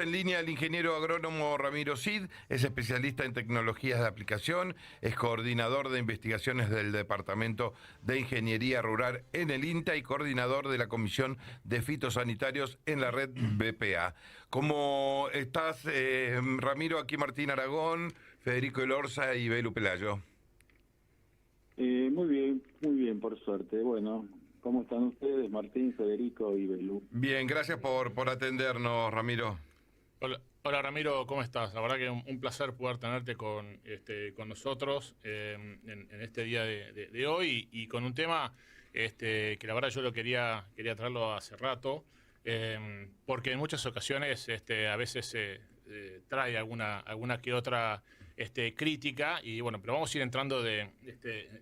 en línea el ingeniero agrónomo Ramiro Cid, es especialista en tecnologías de aplicación, es coordinador de investigaciones del Departamento de Ingeniería Rural en el INTA y coordinador de la Comisión de Fitosanitarios en la red BPA. ¿Cómo estás, Ramiro? Aquí Martín Aragón, Federico Elorza y Belu Pelayo. Muy bien, por suerte. Bueno, ¿cómo están ustedes, Martín, Federico y Belu? Bien, gracias por atendernos, Ramiro. Hola Ramiro, ¿cómo estás? La verdad que un placer poder tenerte con nosotros en este día de hoy y con un tema que la verdad yo lo quería traerlo hace rato, porque en muchas ocasiones a veces se trae alguna que otra crítica y bueno, pero vamos a ir entrando de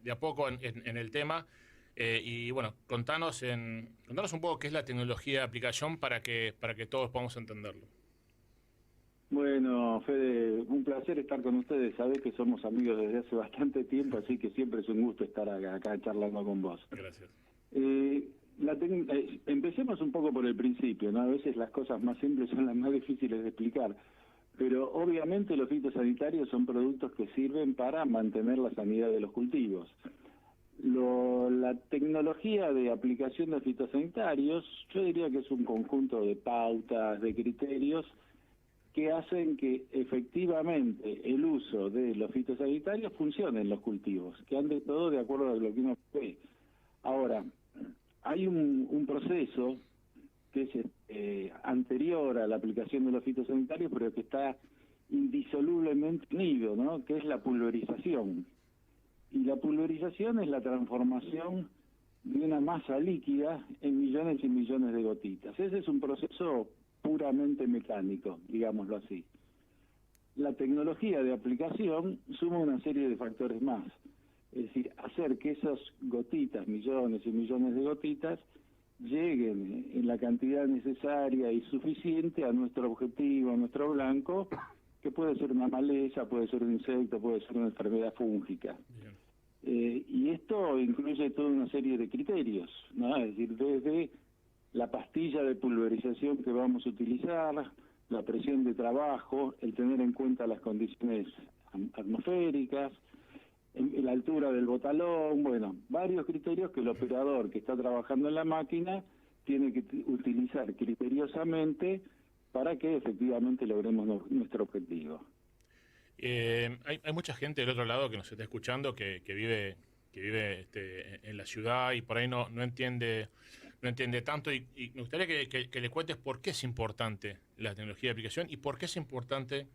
a poco en el tema. Y bueno, contanos un poco qué es la tecnología de aplicación para que todos podamos entenderlo. Bueno, Fede, un placer estar con ustedes. Sabés que somos amigos desde hace bastante tiempo, así que siempre es un gusto estar acá charlando con vos. Gracias. Empecemos un poco por el principio, ¿no? A veces las cosas más simples son las más difíciles de explicar, pero obviamente los fitosanitarios son productos que sirven para mantener la sanidad de los cultivos. La tecnología de aplicación de fitosanitarios, yo diría que es un conjunto de pautas, de criterios que hacen que efectivamente el uso de los fitosanitarios funcione en los cultivos, que ande todo de acuerdo a lo que uno ve. Ahora, hay un proceso que es anterior a la aplicación de los fitosanitarios, pero que está indisolublemente unido, ¿no? Que es la pulverización. Y la pulverización es la transformación de una masa líquida en millones y millones de gotitas. Ese es un proceso puramente mecánico, digámoslo así. La tecnología de aplicación suma una serie de factores más, es decir, hacer que esas gotitas, millones y millones de gotitas, lleguen en la cantidad necesaria y suficiente a nuestro objetivo, a nuestro blanco, que puede ser una maleza, puede ser un insecto, puede ser una enfermedad fúngica. Y esto incluye toda una serie de criterios, ¿no? Es decir, desde la pastilla de pulverización que vamos a utilizar, la presión de trabajo, el tener en cuenta las condiciones atmosféricas, la altura del botalón, bueno, varios criterios que el operador que está trabajando en la máquina tiene que utilizar criteriosamente para que efectivamente logremos nuestro objetivo. Hay mucha gente del otro lado que nos está escuchando que vive en la ciudad y por ahí no entiende tanto y me gustaría que le cuentes por qué es importante la tecnología de aplicación y por qué es importante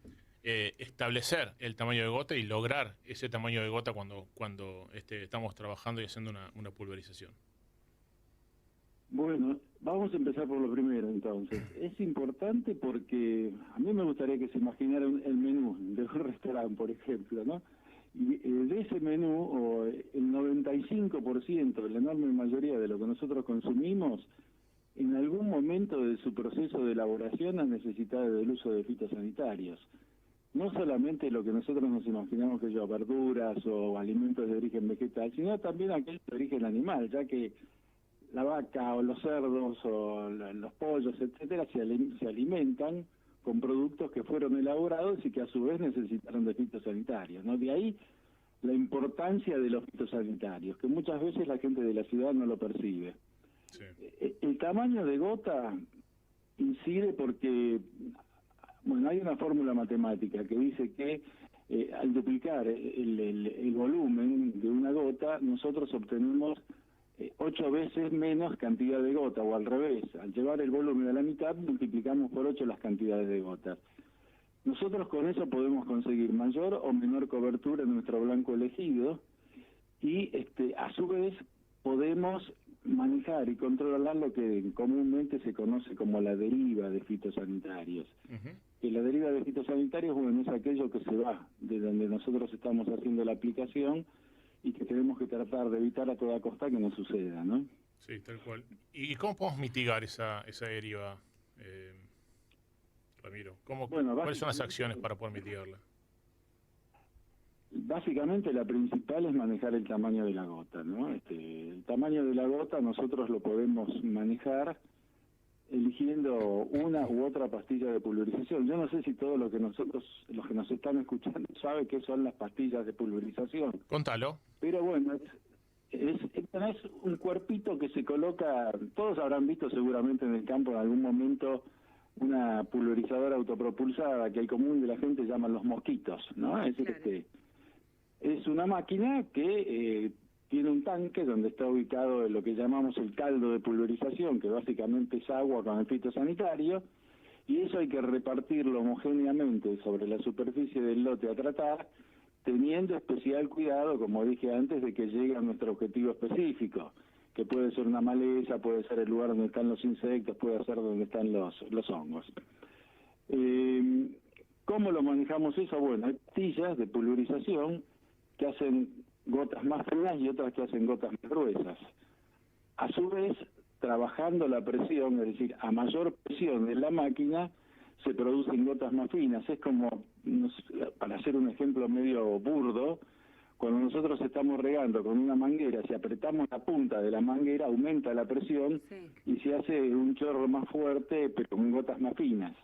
establecer el tamaño de gota y lograr ese tamaño de gota cuando estamos trabajando y haciendo una pulverización. Bueno, vamos a empezar por lo primero entonces. Es importante porque a mí me gustaría que se imaginara el menú de un restaurante, por ejemplo, ¿no? Y de ese menú, o el 95%, la enorme mayoría de lo que nosotros consumimos, en algún momento de su proceso de elaboración ha necesitado del uso de fitosanitarios. No solamente lo que nosotros nos imaginamos que yo, verduras o alimentos de origen vegetal, sino también aquellos de origen animal, ya que la vaca o los cerdos o los pollos, etcétera, se alimentan con productos que fueron elaborados y que a su vez necesitaron de fitosanitarios, ¿no? De ahí la importancia de los fitosanitarios, que muchas veces la gente de la ciudad no lo percibe. Sí. El tamaño de gota incide porque, bueno, hay una fórmula matemática que dice que al duplicar el volumen de una gota, nosotros obtenemos 8 veces menos cantidad de gota, o al revés, al llevar el volumen a la mitad, multiplicamos por 8 las cantidades de gotas. Nosotros con eso podemos conseguir mayor o menor cobertura en nuestro blanco elegido y a su vez podemos manejar y controlar lo que comúnmente se conoce como la deriva de fitosanitarios. Que la deriva de fitosanitarios, bueno, es aquello que se va de donde nosotros estamos haciendo la aplicación y que tenemos que tratar de evitar a toda costa que no suceda, ¿no? Sí, tal cual. ¿Y cómo podemos mitigar esa deriva, Ramiro? ¿Cuáles son las acciones para poder mitigarla? Básicamente la principal es manejar el tamaño de la gota, ¿no? El tamaño de la gota nosotros lo podemos manejar eligiendo una u otra pastilla de pulverización. Yo no sé si todos los que nos están escuchando saben qué son las pastillas de pulverización. Contalo. Pero bueno, es un cuerpito que se coloca, todos habrán visto seguramente en el campo en algún momento una pulverizadora autopropulsada que el común de la gente llaman los mosquitos, ¿no? Es decir, Claro. es una máquina que tiene un tanque donde está ubicado lo que llamamos el caldo de pulverización, que básicamente es agua con el fitosanitario, y eso hay que repartirlo homogéneamente sobre la superficie del lote a tratar, teniendo especial cuidado, como dije antes, de que llegue a nuestro objetivo específico, que puede ser una maleza, puede ser el lugar donde están los insectos, puede ser donde están los hongos. ¿Cómo lo manejamos eso? Bueno, hay pastillas de pulverización que hacen gotas más finas y otras que hacen gotas más gruesas. A su vez, trabajando la presión, es decir, a mayor presión de la máquina, se producen gotas más finas. Es como, para hacer un ejemplo medio burdo, cuando nosotros estamos regando con una manguera, si apretamos la punta de la manguera, aumenta la presión y se hace un chorro más fuerte, pero con gotas más finas.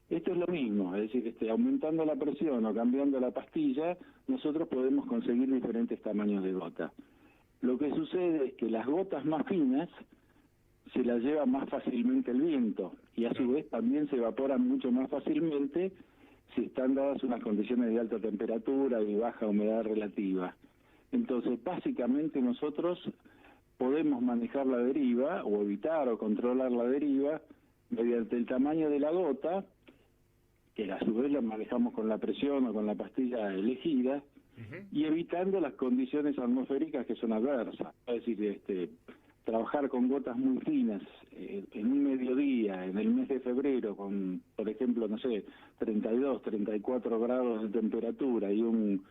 Esto es lo mismo, es decir, aumentando la presión o cambiando la pastilla, nosotros podemos conseguir diferentes tamaños de gota. Lo que sucede es que las gotas más finas se las lleva más fácilmente el viento y a su vez también se evaporan mucho más fácilmente si están dadas unas condiciones de alta temperatura y baja humedad relativa. Entonces, básicamente nosotros podemos manejar la deriva o evitar o controlar la deriva mediante el tamaño de la gota, que a su vez la manejamos con la presión o con la pastilla elegida, y evitando las condiciones atmosféricas que son adversas. Es decir, trabajar con gotas muy finas en un mediodía, en el mes de febrero, con, por ejemplo, no sé, 32, 34 grados de temperatura y un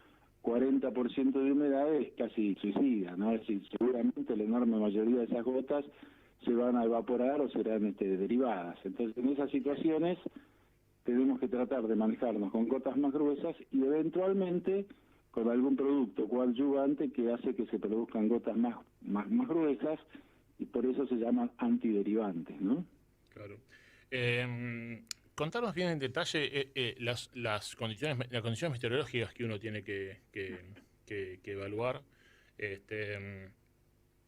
40% de humedad es casi suicida, ¿no? Es decir, seguramente la enorme mayoría de esas gotas se van a evaporar o serán derivadas. Entonces, en esas situaciones tenemos que tratar de manejarnos con gotas más gruesas y eventualmente con algún producto coadyuvante que hace que se produzcan gotas más gruesas, y por eso se llaman antiderivantes, ¿no? Claro. Contanos bien en detalle las condiciones meteorológicas que uno tiene que evaluar,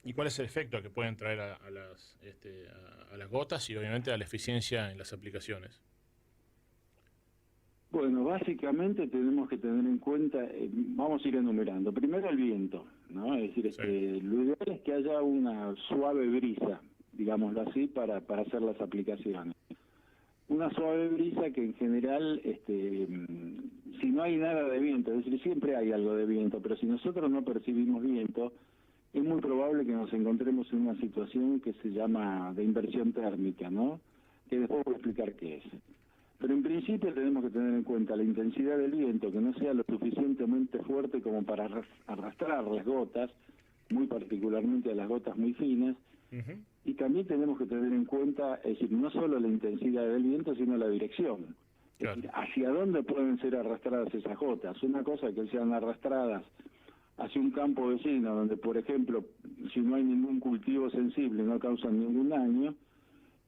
y cuál es el efecto que pueden traer a las gotas y obviamente a la eficiencia en las aplicaciones. Bueno, básicamente tenemos que tener en cuenta, vamos a ir enumerando. Primero el viento, ¿no? Es decir, Sí. lo ideal es que haya una suave brisa, digámoslo así, para hacer las aplicaciones. Una suave brisa que en general, si no hay nada de viento, es decir, siempre hay algo de viento, pero si nosotros no percibimos viento, es muy probable que nos encontremos en una situación que se llama de inversión térmica, ¿no? Que después voy a explicar qué es. Pero en principio tenemos que tener en cuenta la intensidad del viento, que no sea lo suficientemente fuerte como para arrastrar las gotas, muy particularmente a las gotas muy finas, y también tenemos que tener en cuenta, es decir, no solo la intensidad del viento, sino la dirección. Claro. Es decir, hacia dónde pueden ser arrastradas esas gotas. Una cosa es que sean arrastradas hacia un campo vecino, donde, por ejemplo, si no hay ningún cultivo sensible, no causan ningún daño,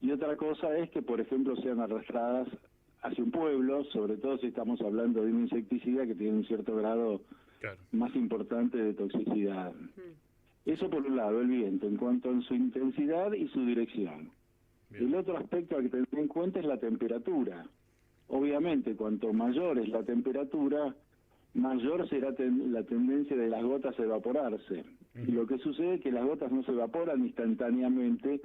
y otra cosa es que, por ejemplo, sean arrastradas hacia un pueblo, sobre todo si estamos hablando de un insecticida que tiene un cierto grado más importante de toxicidad. Eso por un lado, el viento, en cuanto a su intensidad y su dirección. Bien. El otro aspecto a que tener en cuenta es la temperatura. Obviamente, cuanto mayor es la temperatura, mayor será la tendencia de las gotas a evaporarse. Y lo que sucede es que las gotas no se evaporan instantáneamente,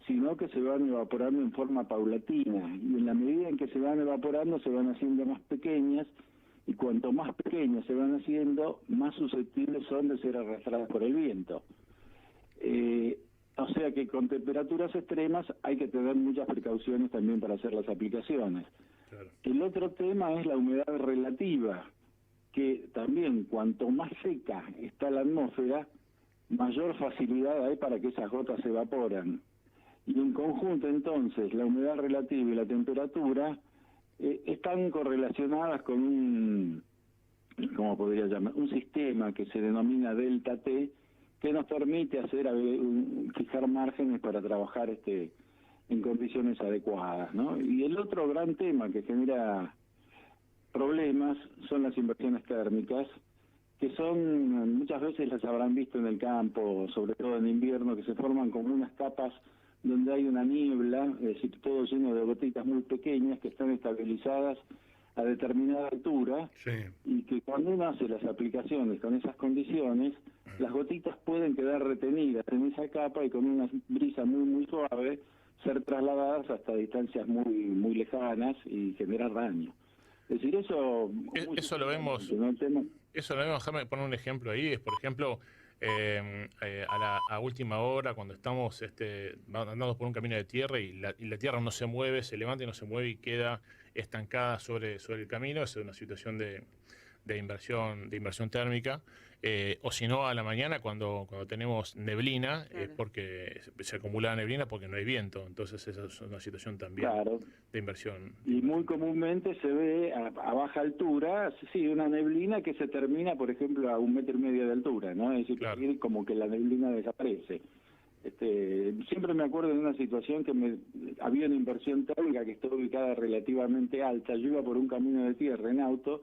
sino que se van evaporando en forma paulatina, y en la medida en que se van evaporando se van haciendo más pequeñas, y cuanto más pequeñas se van haciendo, más susceptibles son de ser arrastradas por el viento. O sea que con temperaturas extremas hay que tener muchas precauciones también para hacer las aplicaciones. Claro. El otro tema es la humedad relativa, que también cuanto más seca está la atmósfera, mayor facilidad hay para que esas gotas se evaporan. Y en conjunto, entonces, la humedad relativa y la temperatura están correlacionadas con un sistema que se denomina delta T, que nos permite fijar márgenes para trabajar en condiciones adecuadas, ¿no? Y el otro gran tema que genera problemas son las inversiones térmicas, que son, muchas veces las habrán visto en el campo, sobre todo en invierno, que se forman como unas capas donde hay una niebla, es decir, todo lleno de gotitas muy pequeñas que están estabilizadas a determinada altura, Sí. y que cuando uno hace las aplicaciones con esas condiciones, las gotitas pueden quedar retenidas en esa capa y con una brisa muy suave ser trasladadas hasta distancias muy lejanas y generar daño. Es decir, eso Eso lo vemos. ¿no? Eso lo vemos, déjame poner un ejemplo ahí, es por ejemplo, a última hora, cuando estamos andando por un camino de tierra y la tierra no se mueve, se levanta y no se mueve y queda estancada sobre el camino, es una situación de inversión térmica, o si no a la mañana cuando tenemos neblina, Claro. Porque se acumula neblina porque no hay viento, entonces esa es una situación también Claro. de inversión. Y muy comúnmente se ve a baja altura, sí, una neblina que se termina, por ejemplo, a 1,5 metros de altura, ¿no? Es decir, Claro. que como que la neblina desaparece. Siempre me acuerdo de una situación que había una inversión térmica que estaba ubicada relativamente alta. Yo iba por un camino de tierra en auto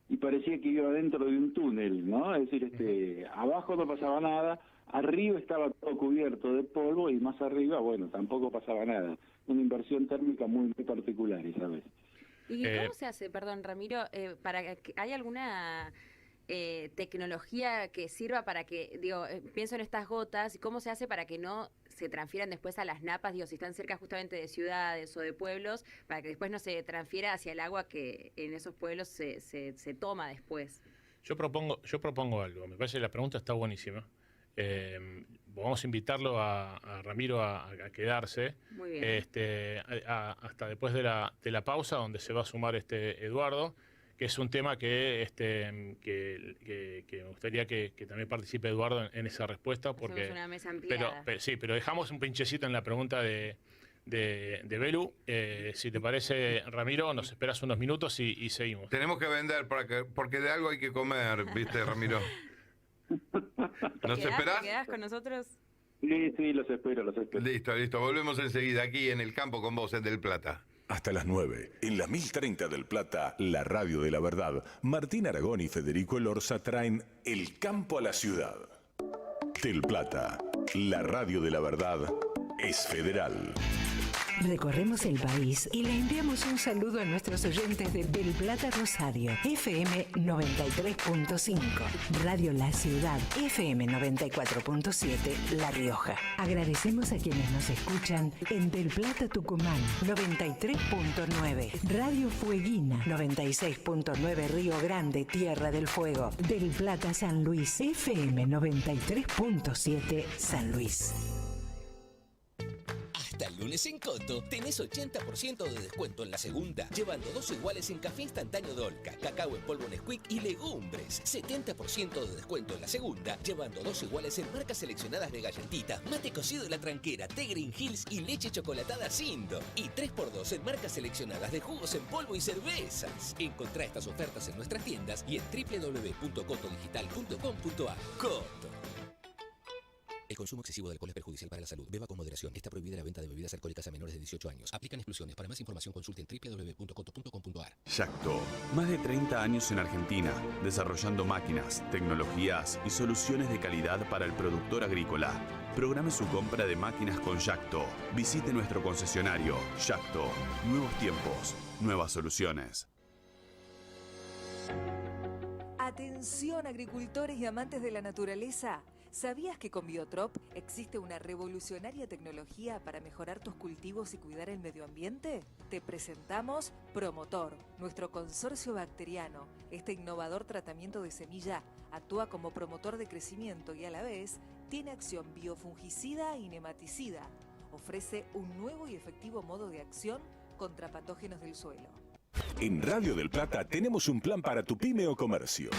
y parecía que iba dentro de un túnel, ¿no? Es decir, abajo no pasaba nada, arriba estaba todo cubierto de polvo y más arriba, bueno, tampoco pasaba nada. Una inversión térmica muy particular esa vez. ¿Y cómo se hace, perdón, Ramiro, hay alguna tecnología que sirva para que, pienso en estas gotas, y cómo se hace para que no se transfieran después a las napas, si están cerca justamente de ciudades o de pueblos, para que después no se transfiera hacia el agua que en esos pueblos se toma después? Yo propongo algo, me parece que la pregunta está buenísima. Vamos a invitarlo a Ramiro a quedarse. Muy bien. Hasta después de la pausa, donde se va a sumar Eduardo, que es un tema que me gustaría que también participe Eduardo en esa respuesta, porque Hacemos una mesa ampliada. pero dejamos un pinchecito en la pregunta de Belu. Si te parece, Ramiro, nos esperas unos minutos y seguimos. Tenemos que vender porque de algo hay que comer, ¿viste, Ramiro? ¿Nos esperás? ¿Te quedás con nosotros? Sí, los espero. Listo. Volvemos enseguida aquí en el campo con vos en Del Plata. Hasta las 9, en la 1030 del Plata, la radio de la verdad, Martín Aragón y Federico Elorza traen El campo a la ciudad. Del Plata, la radio de la verdad, es federal. Recorremos el país y le enviamos un saludo a nuestros oyentes de Del Plata Rosario, FM 93.5, Radio La Ciudad, FM 94.7, La Rioja. Agradecemos a quienes nos escuchan en Del Plata Tucumán, 93.9, Radio Fueguina, 96.9, Río Grande, Tierra del Fuego, Del Plata San Luis, FM 93.7, San Luis. Hasta el lunes en Coto tenés 80% de descuento en la segunda, llevando 2 iguales en café instantáneo Dolca, cacao en polvo Nesquik y legumbres. 70% de descuento en la segunda, llevando 2 iguales en marcas seleccionadas de galletitas, mate cocido de la tranquera, té Green Hills y leche chocolatada Sindo. Y 3x2 en marcas seleccionadas de jugos en polvo y cervezas. Encontrá estas ofertas en nuestras tiendas y en www.cotodigital.com.ar. Coto. El consumo excesivo de alcohol es perjudicial para la salud. Beba con moderación. Está prohibida la venta de bebidas alcohólicas a menores de 18 años. Aplican exclusiones. Para más información consulten www.coto.com.ar. Yacto. Más de 30 años en Argentina, desarrollando máquinas, tecnologías y soluciones de calidad para el productor agrícola. Programe su compra de máquinas con Yacto. Visite nuestro concesionario. Yacto. Nuevos tiempos, nuevas soluciones. Atención, agricultores y amantes de la naturaleza. ¿Sabías que con Biotrop existe una revolucionaria tecnología para mejorar tus cultivos y cuidar el medio ambiente? Te presentamos Promotor, nuestro consorcio bacteriano. Este innovador tratamiento de semilla actúa como promotor de crecimiento y a la vez tiene acción biofungicida y nematicida. Ofrece un nuevo y efectivo modo de acción contra patógenos del suelo. En Radio del Plata tenemos un plan para tu pyme o comercio.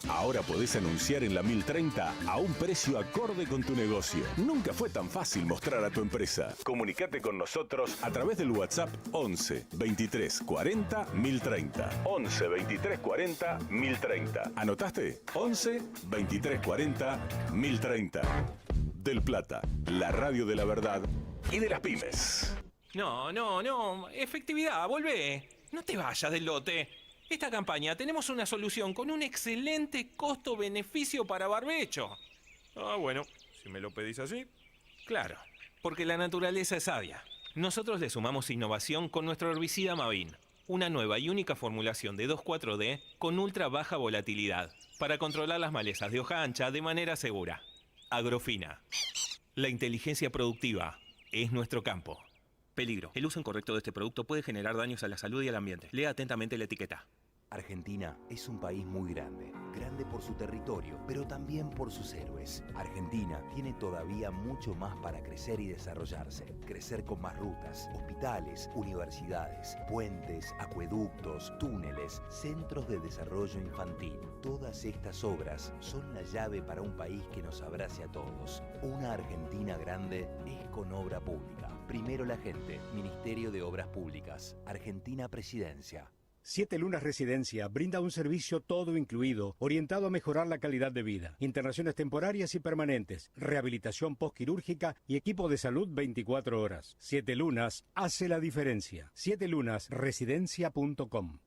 Ahora podés anunciar en la 1030 a un precio acorde con tu negocio. Nunca fue tan fácil mostrar a tu empresa. Comunicate con nosotros a través del WhatsApp 11 23 40 1030. 11 23 40 1030. ¿Anotaste? 11 23 40 1030. Del Plata, la radio de la verdad y de las pymes. No. Efectividad, volvé. No te vayas del lote. Esta campaña tenemos una solución con un excelente costo-beneficio para barbecho. Bueno, si me lo pedís así. Claro, porque la naturaleza es sabia. Nosotros le sumamos innovación con nuestro herbicida Mavin. Una nueva y única formulación de 2,4-D con ultra baja volatilidad para controlar las malezas de hoja ancha de manera segura. Agrofina. La inteligencia productiva es nuestro campo. Peligro. El uso incorrecto de este producto puede generar daños a la salud y al ambiente. Lea atentamente la etiqueta. Argentina es un país muy grande. Grande por su territorio, pero también por sus héroes. Argentina tiene todavía mucho más para crecer y desarrollarse. Crecer con más rutas, hospitales, universidades, puentes, acueductos, túneles, centros de desarrollo infantil. Todas estas obras son la llave para un país que nos abrace a todos. Una Argentina grande es con obra pública. Primero la gente. Ministerio de Obras Públicas. Argentina Presidencia. 7 Lunas Residencia brinda un servicio todo incluido, orientado a mejorar la calidad de vida. Internaciones temporarias y permanentes, rehabilitación postquirúrgica y equipo de salud 24 horas. 7 Lunas hace la diferencia. 7lunasresidencia.com.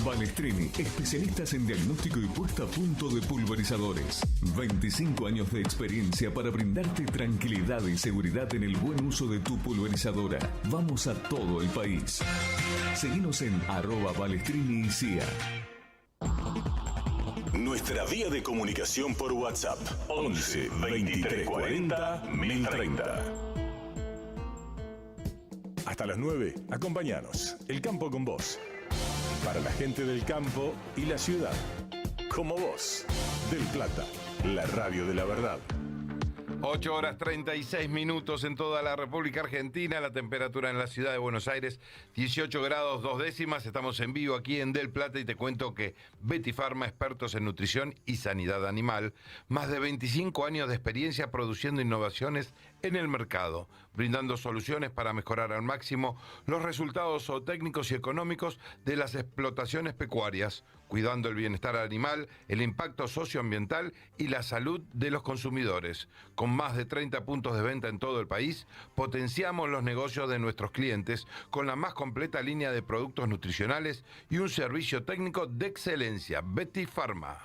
Balestrini, especialistas en diagnóstico y puesta a punto de pulverizadores. 25 años de experiencia para brindarte tranquilidad y seguridad en el buen uso de tu pulverizadora. Vamos a todo el país. Seguinos en @Balestrini y CIA. Nuestra vía de comunicación por WhatsApp: 11 23 40 1030. Hasta las 9, acompáñanos. El campo con vos. Para la gente del campo y la ciudad. Como vos. Del Plata, la radio de la verdad. 8 horas 36 minutos en toda la República Argentina. La temperatura en la ciudad de Buenos Aires, 18 grados 2 décimas. Estamos en vivo aquí en Del Plata y te cuento que Betty Pharma, expertos en nutrición y sanidad animal, más de 25 años de experiencia produciendo innovaciones en el mercado, brindando soluciones para mejorar al máximo los resultados zootécnicos y económicos de las explotaciones pecuarias, cuidando el bienestar animal, el impacto socioambiental y la salud de los consumidores. Con más de 30 puntos de venta en todo el país, potenciamos los negocios de nuestros clientes con la más completa línea de productos nutricionales y un servicio técnico de excelencia. Betty Pharma.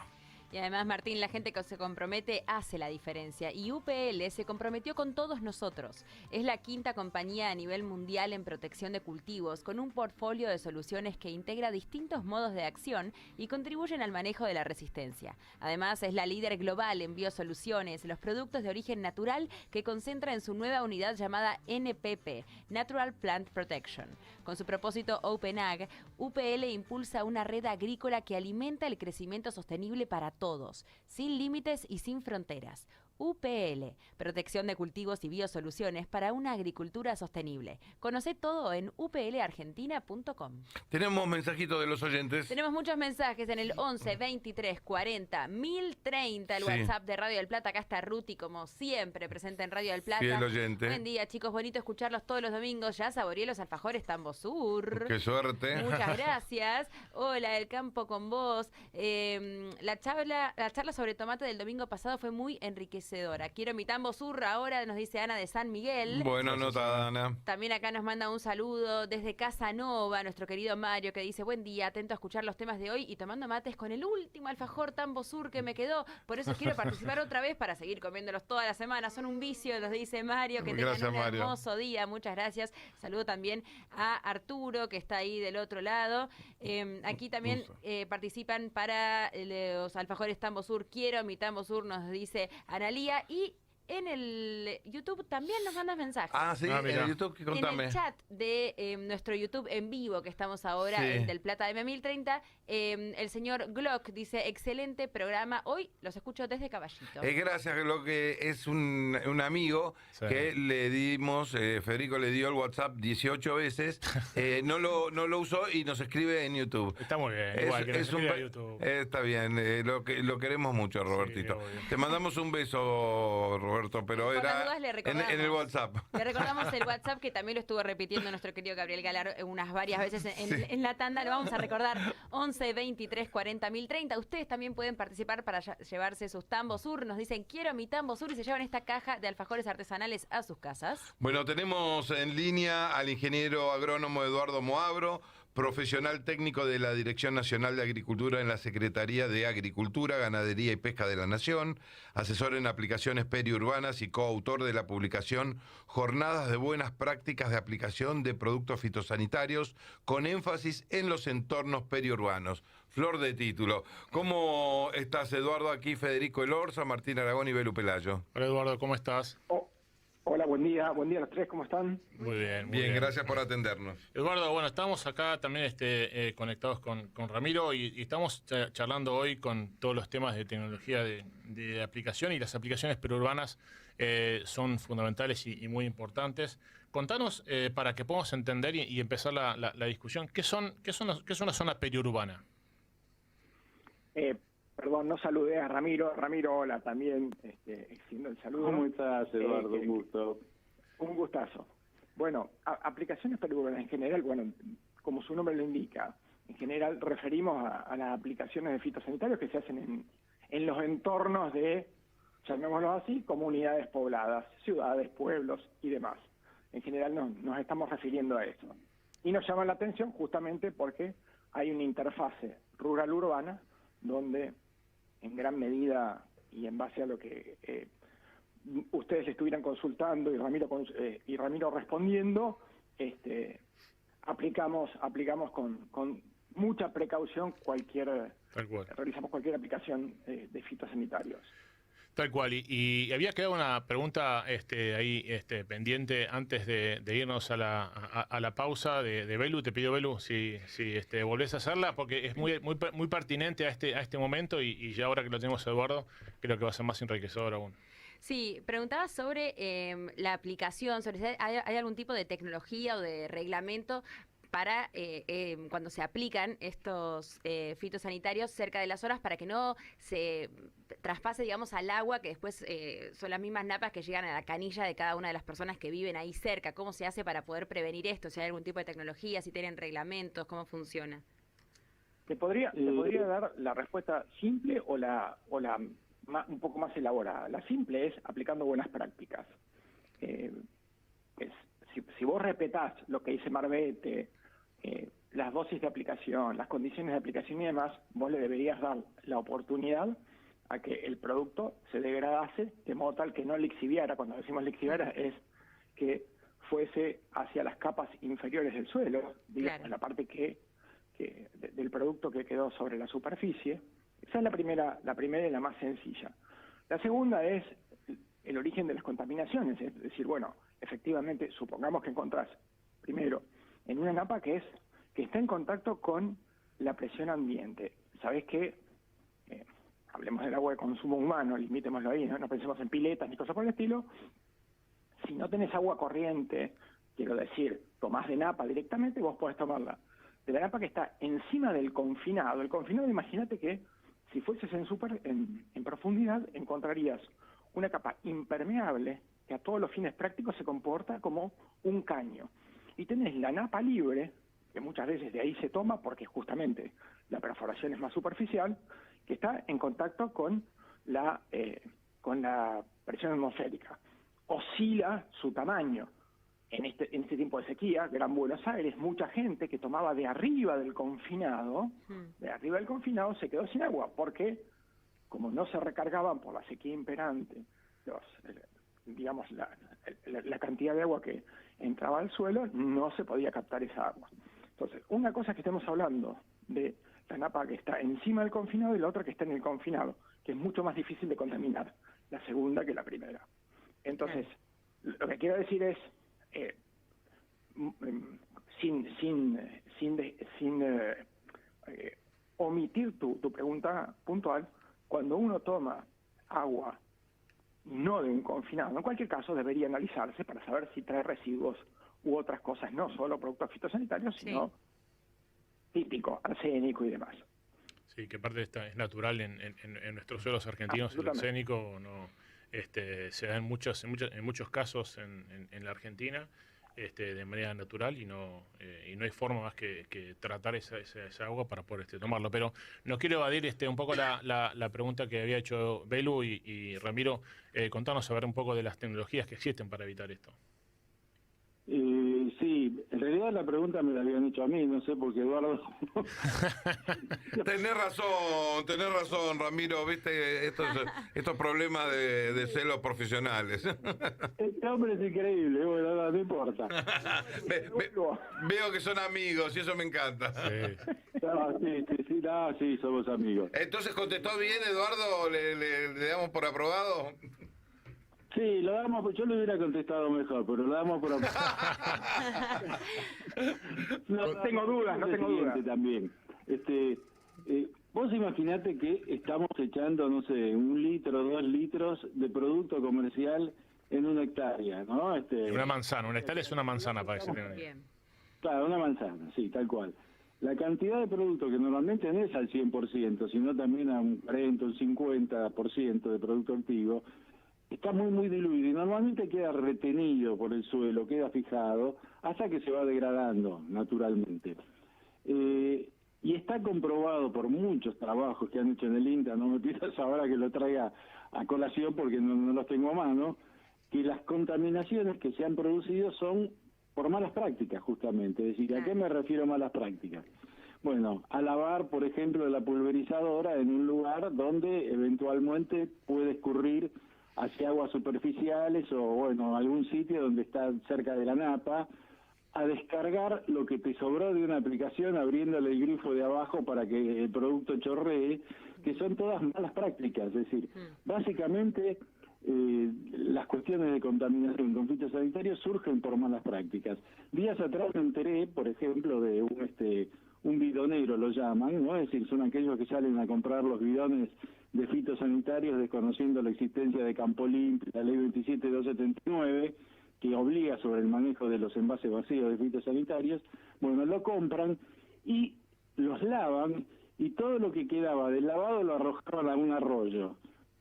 Y además, Martín, la gente que se compromete hace la diferencia. Y UPL se comprometió con todos nosotros. Es la quinta compañía a nivel mundial en protección de cultivos, con un portfolio de soluciones que integra distintos modos de acción y contribuyen al manejo de la resistencia. Además, es la líder global en biosoluciones, los productos de origen natural, que concentra en su nueva unidad llamada NPP, Natural Plant Protection. Con su propósito Open Ag, UPL impulsa una red agrícola que alimenta el crecimiento sostenible para todos, sin límites y sin fronteras. UPL, protección de cultivos y biosoluciones para una agricultura sostenible. Conoce todo en uplargentina.com. Tenemos mensajitos de los oyentes. Tenemos muchos mensajes en el 11 23 40 1030, el Sí. WhatsApp de Radio del Plata. Acá está Ruti, como siempre, presente en Radio del Plata. Fiel oyente. Buen día, chicos. Bonito escucharlos todos los domingos. Ya saboreé los alfajores Tambosur. Qué suerte. Muchas gracias. Hola, El Campo con vos. La charla sobre tomate del domingo pasado fue muy enriquecedora. Quiero mi Tambosur ahora, nos dice Ana de San Miguel. Bueno, anotada, Ana. También acá nos manda un saludo desde Casa Nova, nuestro querido Mario, que dice: buen día, atento a escuchar los temas de hoy y tomando mates con el último alfajor Tambosur que me quedó. Por eso quiero participar otra vez para seguir comiéndolos toda la semana. Son un vicio, nos dice Mario. Que Gracias, tengan un Mario. hermoso día. Muchas gracias. Saludo también a Arturo, que está ahí del otro lado. Aquí también participan para los alfajores Tambosur. Quiero mi Tambosur, nos dice Analía. Y en el YouTube también nos mandas mensajes. Ah, sí, en el YouTube, ¿qué? Contame. En el chat de nuestro YouTube en vivo que estamos ahora, Sí. en Del Plata M1030, el señor Glock dice: excelente programa, hoy los escucho desde Caballito. Gracias, lo que es un amigo que le dimos, Federico le dio el WhatsApp 18 veces, no lo usó y nos escribe en YouTube. Está muy bien, igual que nos escriba a YouTube. Está bien, lo queremos mucho, Robertito. Te mandamos un beso, Roberto. Roberto, pero Por las era dudas le en recordamos. el WhatsApp. Le recordamos el WhatsApp, que también lo estuvo repitiendo nuestro querido Gabriel Galar unas varias veces en la tanda. Lo vamos a recordar: 11 23 40 1030. Ustedes también pueden participar para llevarse sus Tambo Sur. Nos dicen, quiero mi Tambo Sur, y se llevan esta caja de alfajores artesanales a sus casas. Bueno, tenemos en línea al ingeniero agrónomo Eduardo Moabro, profesional técnico de la Dirección Nacional de Agricultura en la Secretaría de Agricultura, Ganadería y Pesca de la Nación, asesor en aplicaciones periurbanas y coautor de la publicación Jornadas de Buenas Prácticas de Aplicación de Productos Fitosanitarios, con énfasis en los entornos periurbanos. Flor de título. ¿Cómo estás, Eduardo? Aquí Federico Elorza, Martín Aragón y Belu Pelayo. Hola, Eduardo, ¿cómo estás? Hola, buen día a los tres, ¿cómo están? Muy bien, muy Bien, gracias por atendernos. Eduardo, bueno, estamos acá también conectados con Ramiro y estamos charlando hoy con todos los temas de tecnología de aplicación, y las aplicaciones periurbanas son fundamentales y muy importantes. Contanos, para que podamos entender y empezar la discusión, ¿qué es una zona periurbana? Perdón, no saludé a Ramiro. Ramiro, hola, también extiendo el saludo. ¿Cómo estás, Eduardo? Un gusto. Un gustazo. Bueno, aplicaciones periurbanas en general, bueno, como su nombre lo indica, en general referimos a las aplicaciones de fitosanitarios que se hacen en los entornos de, llamémoslo así, comunidades pobladas, ciudades, pueblos y demás. En general nos estamos refiriendo a eso. Y nos llama la atención justamente porque hay una interfase rural-urbana donde en gran medida, y en base a lo que ustedes estuvieran consultando y Ramiro respondiendo, aplicamos con mucha precaución realizamos cualquier aplicación de fitosanitarios. Tal cual, y había quedado una pregunta ahí pendiente antes de irnos a la pausa de Belu. Te pido, Belu, si volvés a hacerla, porque es muy pertinente a este momento, y ya ahora que lo tenemos, Eduardo, creo que va a ser más enriquecedor aún. Sí, preguntaba sobre la aplicación, sobre si hay algún tipo de tecnología o de reglamento para cuando se aplican estos fitosanitarios cerca de las zonas, para que no se traspase, digamos, al agua, que después son las mismas napas que llegan a la canilla de cada una de las personas que viven ahí cerca. ¿Cómo se hace para poder prevenir esto? Si hay algún tipo de tecnología, si tienen reglamentos, ¿cómo funciona? ¿Te podría dar la respuesta simple o la un poco más elaborada? La simple es aplicando buenas prácticas. Si vos respetás lo que dice Marbete, las dosis de aplicación, las condiciones de aplicación y demás, vos le deberías dar la oportunidad a que el producto se degradase de modo tal que no lixiviara. Cuando decimos lixiviara es que fuese hacia las capas inferiores del suelo, digamos, claro, la parte del producto que quedó sobre la superficie. Esa es la primera y la más sencilla. La segunda es el origen de las contaminaciones, es decir, bueno, efectivamente, supongamos que encontrás, primero, en una napa que está en contacto con la presión ambiente. ¿Sabés qué? Hablemos del agua de consumo humano, limitémoslo ahí, ¿no? No pensemos en piletas ni cosas por el estilo. Si no tenés agua corriente, quiero decir, tomás de napa directamente, vos podés tomarla de la napa que está encima del confinado. El confinado, imagínate que si fueses en profundidad, encontrarías una capa impermeable que a todos los fines prácticos se comporta como un caño. Y tenés la napa libre, que muchas veces de ahí se toma porque justamente la perforación es más superficial, que está en contacto con la presión atmosférica. Oscila su tamaño. En este tiempo de sequía, Gran Buenos Aires, mucha gente que tomaba de arriba del confinado, se quedó sin agua, porque como no se recargaban por la sequía imperante, la cantidad de agua que entraba al suelo, no se podía captar esa agua. Entonces, una cosa es que estemos hablando de la napa que está encima del confinado y la otra que está en el confinado, que es mucho más difícil de contaminar, la segunda que la primera. Entonces, lo que quiero decir es, sin omitir tu pregunta puntual, cuando uno toma agua no de un confinado, en cualquier caso debería analizarse para saber si trae residuos u otras cosas, no solo productos fitosanitarios, sino típico, arsénico y demás. Sí, que parte es natural en nuestros suelos argentinos, el arsénico no se da en muchos casos en la Argentina de manera natural y no hay forma más que tratar esa agua para poder tomarlo. Pero no quiero evadir un poco la pregunta que había hecho Belu y Ramiro. Contanos a ver un poco de las tecnologías que existen para evitar esto. Sí, en realidad la pregunta me la habían hecho a mí, no sé por qué Eduardo... Tenés razón, Ramiro, viste estos problemas de celos profesionales. Este hombre es increíble, bueno, no importa. Veo que son amigos y eso me encanta. Sí, somos amigos. Entonces, ¿contestó bien, Eduardo? ¿Le damos por aprobado? Sí, lo damos, yo le hubiera contestado mejor, pero lo damos por no tengo dudas. También. Vos imaginate que estamos echando, no sé, 1 litro, 2 litros de producto comercial en 1 hectárea, ¿no? Una manzana, 1 hectárea es una manzana para que se tenga idea. Claro, una manzana, sí, tal cual. La cantidad de producto que normalmente no es al 100%, sino también a un 40, un 50% de producto activo, está muy diluido y normalmente queda retenido por el suelo, queda fijado, hasta que se va degradando naturalmente. Y está comprobado por muchos trabajos que han hecho en el INTA, no me pidas ahora que lo traiga a colación porque no los tengo a mano, que las contaminaciones que se han producido son por malas prácticas justamente. Es decir, ¿a qué me refiero malas prácticas? Bueno, a lavar, por ejemplo, la pulverizadora en un lugar donde eventualmente puede escurrir hacia aguas superficiales o, bueno, algún sitio donde está cerca de la napa, a descargar lo que te sobró de una aplicación abriéndole el grifo de abajo para que el producto chorree, que son todas malas prácticas. Es decir, básicamente las cuestiones de contaminación con fitosanitarios surgen por malas prácticas. Días atrás me enteré, por ejemplo, de un bidonero, lo llaman, ¿no? Es decir, son aquellos que salen a comprar los bidones de fitosanitarios desconociendo la existencia de Campo Limpio, la ley 27279, que obliga sobre el manejo de los envases vacíos de fitosanitarios. Bueno, lo compran y los lavan y todo lo que quedaba del lavado lo arrojaban a un arroyo.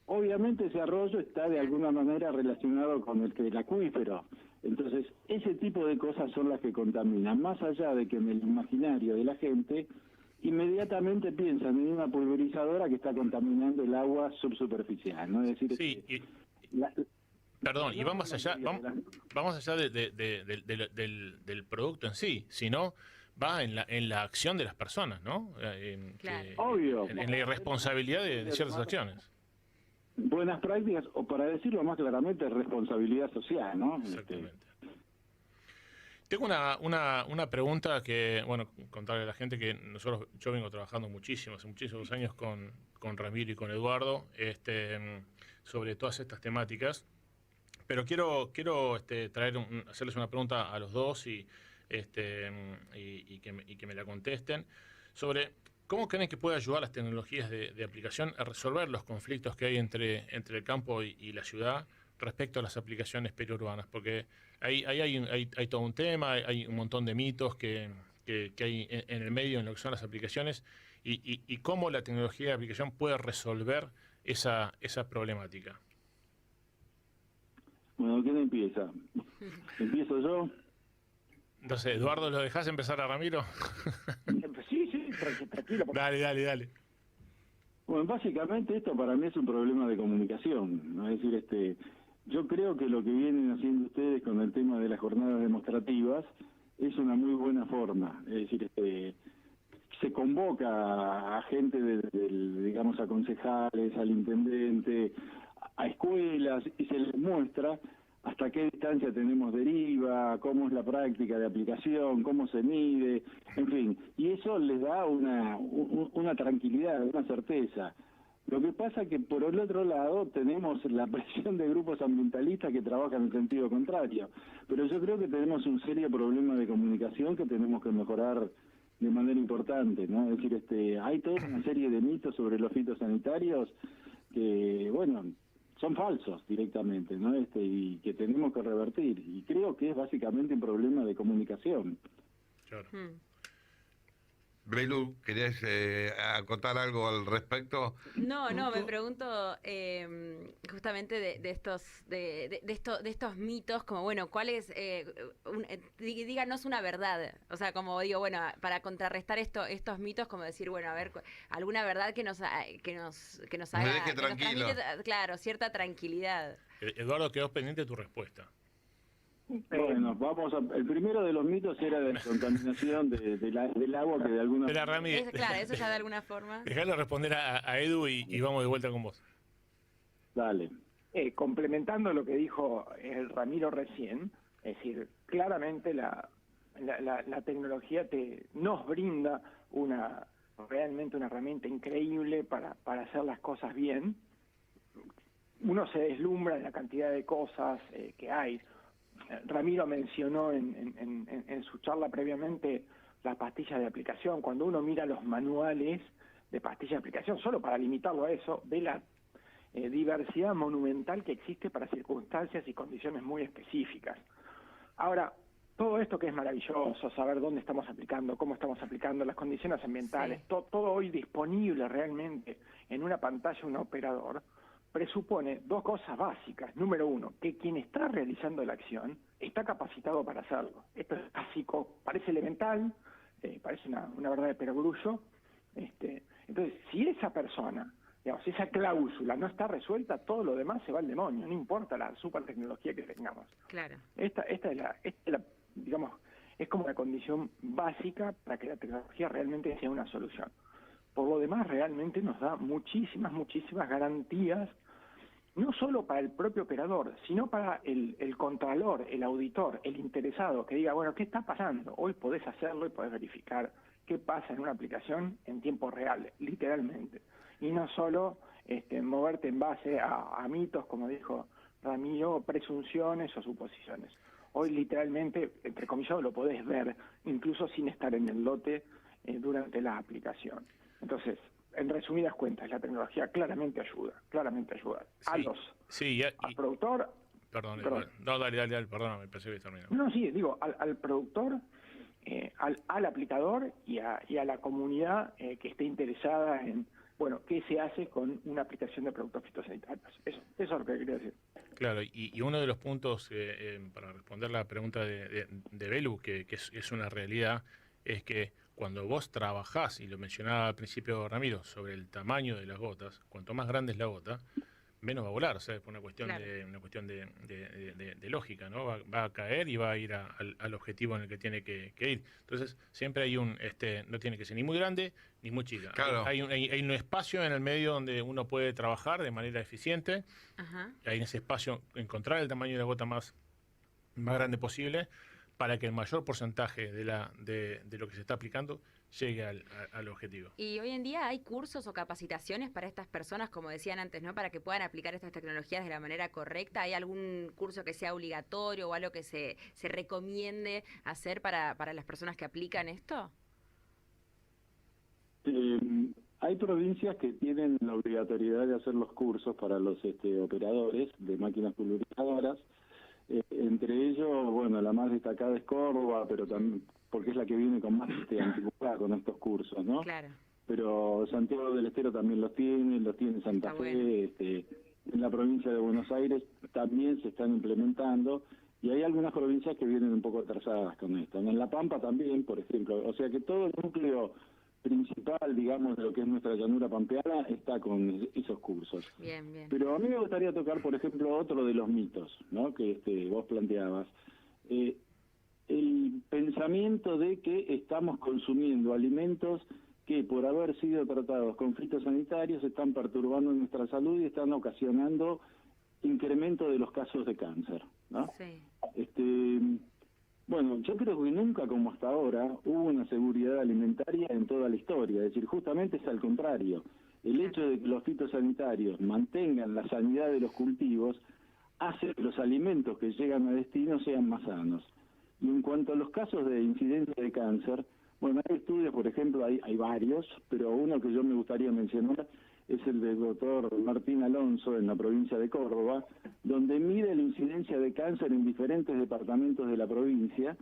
Obviamente ese arroyo está de alguna manera relacionado con el acuífero. Entonces, ese tipo de cosas son las que contaminan, más allá de que en el imaginario de la gente inmediatamente piensan en una pulverizadora que está contaminando el agua subsuperficial, ¿no? Es decir, sí, perdón, y vamos allá del producto en sí, sino va en la acción de las personas, ¿no? Obvio. En la irresponsabilidad de ciertas acciones. Buenas prácticas, o para decirlo más claramente, responsabilidad social, ¿no? Exactamente. Tengo una pregunta que, bueno, contarle a la gente que yo vengo trabajando hace muchísimos años con Ramiro y con Eduardo, sobre todas estas temáticas, pero quiero hacerles una pregunta a los dos y que me la contesten sobre cómo creen que puede ayudar las tecnologías de aplicación a resolver los conflictos que hay entre el campo y la ciudad respecto a las aplicaciones periurbanas, porque hay todo un tema, hay un montón de mitos que hay en el medio en lo que son las aplicaciones y cómo la tecnología de aplicación puede resolver esa problemática. Bueno, ¿quién empieza? ¿Empiezo yo? Entonces, Eduardo, ¿lo dejás empezar a Ramiro? Sí, tranquilo. Dale. Bueno, básicamente esto para mí es un problema de comunicación, ¿no? Es decir, yo creo que lo que vienen haciendo ustedes con el tema de las jornadas demostrativas es una muy buena forma. Es decir, se convoca a gente digamos, a concejales, al intendente, a escuelas, y se les muestra hasta qué distancia tenemos deriva, cómo es la práctica de aplicación, cómo se mide, en fin. Y eso les da una tranquilidad, una certeza. Lo que pasa que por el otro lado tenemos la presión de grupos ambientalistas que trabajan en sentido contrario. Pero yo creo que tenemos un serio problema de comunicación que tenemos que mejorar de manera importante, ¿no? Es decir, hay toda una serie de mitos sobre los fitosanitarios que, bueno, son falsos directamente, ¿no? Y que tenemos que revertir. Y creo que es básicamente un problema de comunicación. Claro. Belu, ¿querías acotar algo al respecto? No, me pregunto justamente de estos mitos, como bueno, ¿cuál es? Díganos una verdad. O sea, como digo, bueno, para contrarrestar estos mitos, como decir, bueno, a ver, alguna verdad que nos haga, Me deje tranquilo. que nos transmite, claro, cierta tranquilidad. Eduardo, quedó pendiente tu respuesta. Bueno, el primero de los mitos era de la contaminación del agua, que de alguna Espera, Rami, Claro, eso ya de alguna forma. Dejalo responder a Edu y vamos de vuelta con vos. Dale. Complementando lo que dijo el Ramiro recién, es decir, claramente la tecnología nos brinda realmente una herramienta increíble para hacer las cosas bien. Uno se deslumbra en la cantidad de cosas que hay. Ramiro mencionó en su charla previamente las pastillas de aplicación. Cuando uno mira los manuales de pastillas de aplicación, solo para limitarlo a eso, ve la diversidad monumental que existe para circunstancias y condiciones muy específicas. Ahora, todo esto que es maravilloso, saber dónde estamos aplicando, cómo estamos aplicando, las condiciones ambientales, sí. todo hoy disponible realmente en una pantalla de un operador, presupone dos cosas básicas. Número uno, que quien está realizando la acción está capacitado para hacerlo. Esto es básico, parece elemental, parece una verdad de perogrullo. Entonces, si esa persona, digamos, esa cláusula no está resuelta, todo lo demás se va al demonio, no importa la super tecnología que tengamos. Claro. Esta es la, digamos, es como la condición básica para que la tecnología realmente sea una solución. Por lo demás, realmente nos da muchísimas garantías, no solo para el propio operador, sino para el contralor, el auditor, el interesado, que diga, bueno, ¿qué está pasando? Hoy podés hacerlo y podés verificar qué pasa en una aplicación en tiempo real, literalmente. Y no solo moverte en base a mitos, como dijo Ramiro, presunciones o suposiciones. Hoy literalmente, entre comillas, lo podés ver, incluso sin estar en el lote durante la aplicación. Entonces, en resumidas cuentas, la tecnología claramente ayuda. Sí. Al productor... Perdón. No, dale, perdóname, pensé que terminó. No, sí, digo, al productor, al aplicador y a la comunidad que esté interesada en, bueno, qué se hace con una aplicación de productos fitosanitarios. Eso es lo que quería decir. Claro, y uno de los puntos, para responder la pregunta de Belu, que es una realidad, es que cuando vos trabajás, y lo mencionaba al principio Ramiro, sobre el tamaño de las gotas, cuanto más grande es la gota, menos va a volar, o sea, es una cuestión de lógica, ¿no? Va a caer y va a ir al objetivo en el que tiene que ir. Entonces, siempre hay no tiene que ser ni muy grande ni muy chica. Claro. Hay un espacio en el medio donde uno puede trabajar de manera eficiente. Ajá. Hay en ese espacio encontrar el tamaño de la gota más grande posible, para que el mayor porcentaje de lo que se está aplicando llegue al objetivo. Y hoy en día hay cursos o capacitaciones para estas personas, como decían antes, ¿no? Para que puedan aplicar estas tecnologías de la manera correcta. ¿Hay algún curso que sea obligatorio o algo que se recomiende hacer para las personas que aplican esto? Hay provincias que tienen la obligatoriedad de hacer los cursos para los operadores de máquinas pulverizadoras. Entre ellos, bueno, la más destacada es Córdoba, pero también porque es la que viene con más antigüedad con estos cursos, ¿no? Claro. Pero Santiago del Estero también los tiene Santa Fe, en la provincia de Buenos Aires también se están implementando, y hay algunas provincias que vienen un poco atrasadas con esto. En La Pampa también, por ejemplo, o sea que todo el núcleo principal, digamos, de lo que es nuestra llanura pampeana está con esos cursos. Bien. Pero a mí me gustaría tocar, por ejemplo, otro de los mitos, ¿no? Que vos planteabas. El pensamiento de que estamos consumiendo alimentos que, por haber sido tratados con fitosanitarios, están perturbando nuestra salud y están ocasionando incremento de los casos de cáncer, ¿no? Sí. Bueno, yo creo que nunca como hasta ahora hubo una seguridad alimentaria en toda la historia, es decir, justamente es al contrario. El hecho de que los fitosanitarios mantengan la sanidad de los cultivos hace que los alimentos que llegan a destino sean más sanos. Y en cuanto a los casos de incidencia de cáncer, bueno, hay estudios, por ejemplo, hay varios, pero uno que yo me gustaría mencionar es el del doctor Martín Alonso en la provincia de Córdoba, donde mide la incidencia de cáncer en diferentes departamentos de la provincia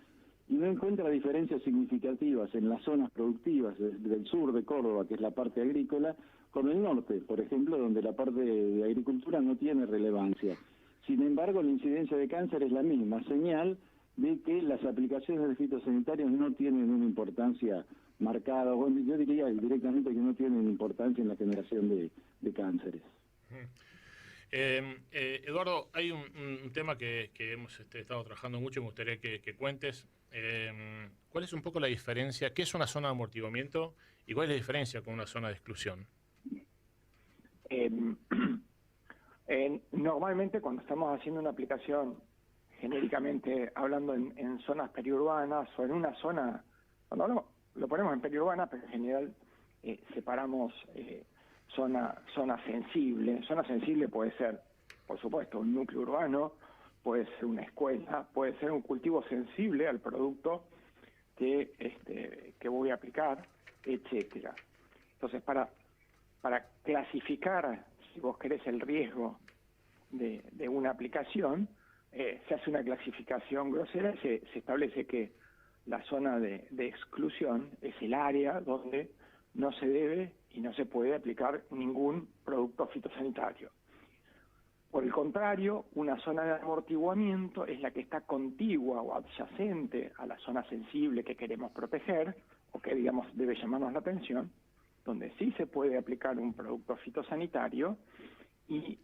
y no encuentra diferencias significativas en las zonas productivas del sur de Córdoba, que es la parte agrícola, con el norte, por ejemplo, donde la parte de agricultura no tiene relevancia. Sin embargo, la incidencia de cáncer es la misma, señal de que las aplicaciones de fitosanitarios no tienen una importancia marcada, bueno, yo diría directamente que no tienen importancia en la generación de cánceres. Eduardo, hay un tema que hemos estado trabajando mucho y me gustaría que cuentes. ¿Cuál es un poco la diferencia? ¿Qué es una zona de amortiguamiento y cuál es la diferencia con una zona de exclusión? Normalmente cuando estamos haciendo una aplicación, genéricamente hablando en zonas periurbanas o en una zona, cuando lo ponemos en periurbana, pero en general separamos zona sensible. Zona sensible puede ser, por supuesto, un núcleo urbano, puede ser una escuela, puede ser un cultivo sensible al producto que voy a aplicar, etcétera. Entonces, para clasificar, si vos querés, el riesgo de una aplicación, se hace una clasificación grosera y se establece que la zona de exclusión es el área donde no se debe y no se puede aplicar ningún producto fitosanitario. Por el contrario, una zona de amortiguamiento es la que está contigua o adyacente a la zona sensible que queremos proteger o que, digamos, debe llamarnos la atención, donde sí se puede aplicar un producto fitosanitario y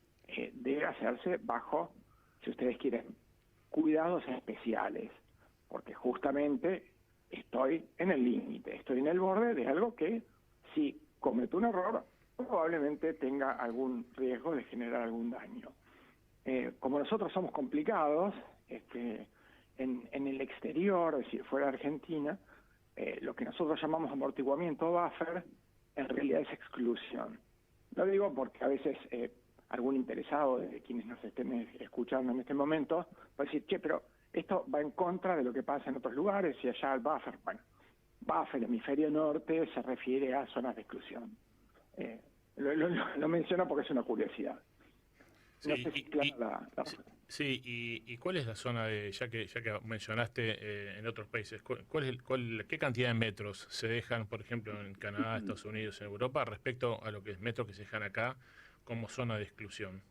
debe hacerse bajo, si ustedes quieren, cuidados especiales, porque justamente estoy en el límite, estoy en el borde de algo que, si cometo un error, probablemente tenga algún riesgo de generar algún daño. Como nosotros somos complicados, en el exterior, es decir, fuera de Argentina, lo que nosotros llamamos amortiguamiento buffer, en realidad es exclusión. Lo digo porque a veces algún interesado de quienes nos estén escuchando en este momento va a decir, che, pero esto va en contra de lo que pasa en otros lugares y allá el buffer. Bueno, buffer, hemisferio norte, se refiere a zonas de exclusión. Lo menciono porque es una curiosidad. No sé si clara ¿Y cuál es la zona ya que mencionaste en otros países, qué cantidad de metros se dejan, por ejemplo, en Canadá, Estados Unidos, en Europa, respecto a lo que es metros que se dejan acá como zona de exclusión?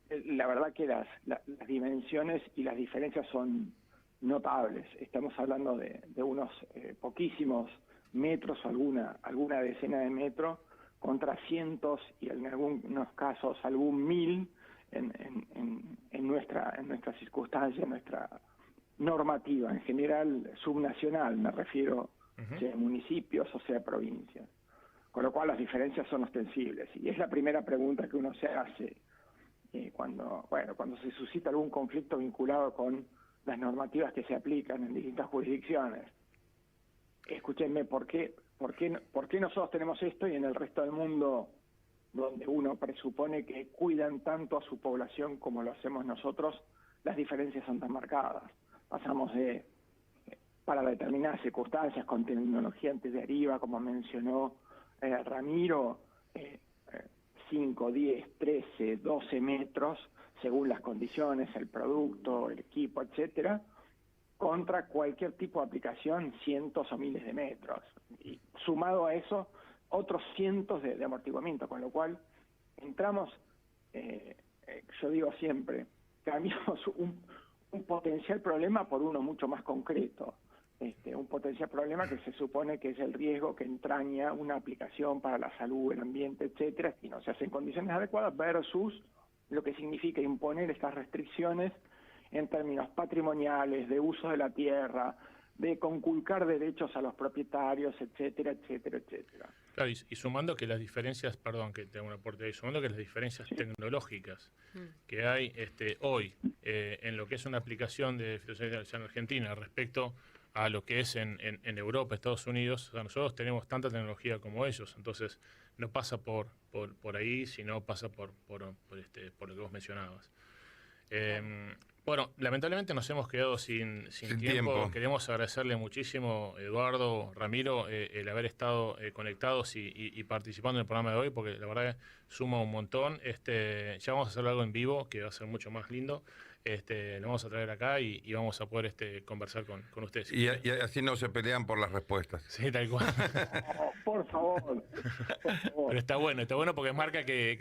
La verdad que las dimensiones y las diferencias son notables. Estamos hablando de unos poquísimos metros o alguna decena de metros contra cientos y en algunos casos algún mil en nuestra circunstancia, en nuestra normativa, en general subnacional, me refiero, sea municipios o sea provincias. Con lo cual las diferencias son ostensibles. Y es la primera pregunta que uno se hace cuando se suscita algún conflicto vinculado con las normativas que se aplican en distintas jurisdicciones. Escúchenme, ¿por qué nosotros tenemos esto y en el resto del mundo, donde uno presupone que cuidan tanto a su población como lo hacemos nosotros, las diferencias son tan marcadas? Pasamos para determinadas circunstancias, con tecnología antideriva, como mencionó Ramiro, 5, 10, 13, 12 metros, según las condiciones, el producto, el equipo, etcétera, contra cualquier tipo de aplicación, cientos o miles de metros. Y sumado a eso, otros cientos de amortiguamiento, con lo cual entramos, yo digo siempre, cambiamos un potencial problema por uno mucho más concreto. Un potencial problema que se supone que es el riesgo que entraña una aplicación para la salud, el ambiente, etcétera, y no se hace en condiciones adecuadas, versus lo que significa imponer estas restricciones en términos patrimoniales, de uso de la tierra, de conculcar derechos a los propietarios, etcétera, etcétera, etcétera. Claro, y sumando que las diferencias, perdón que tengo un aporte ahí, sumando que las diferencias tecnológicas que hay hoy en lo que es una aplicación de fitosanitarios en Argentina respecto a lo que es en Europa, Estados Unidos, o sea, nosotros tenemos tanta tecnología como ellos, entonces no pasa por ahí, sino pasa por lo que vos mencionabas. Bueno, lamentablemente nos hemos quedado sin tiempo. Queremos agradecerle muchísimo, Eduardo, Ramiro, el haber estado conectados y participando en el programa de hoy, porque la verdad suma un montón. Ya vamos a hacer algo en vivo, que va a ser mucho más lindo. Lo vamos a traer acá y vamos a poder conversar con ustedes. Y así no se pelean por las respuestas. Sí, tal cual. Por favor. Pero está bueno porque marca que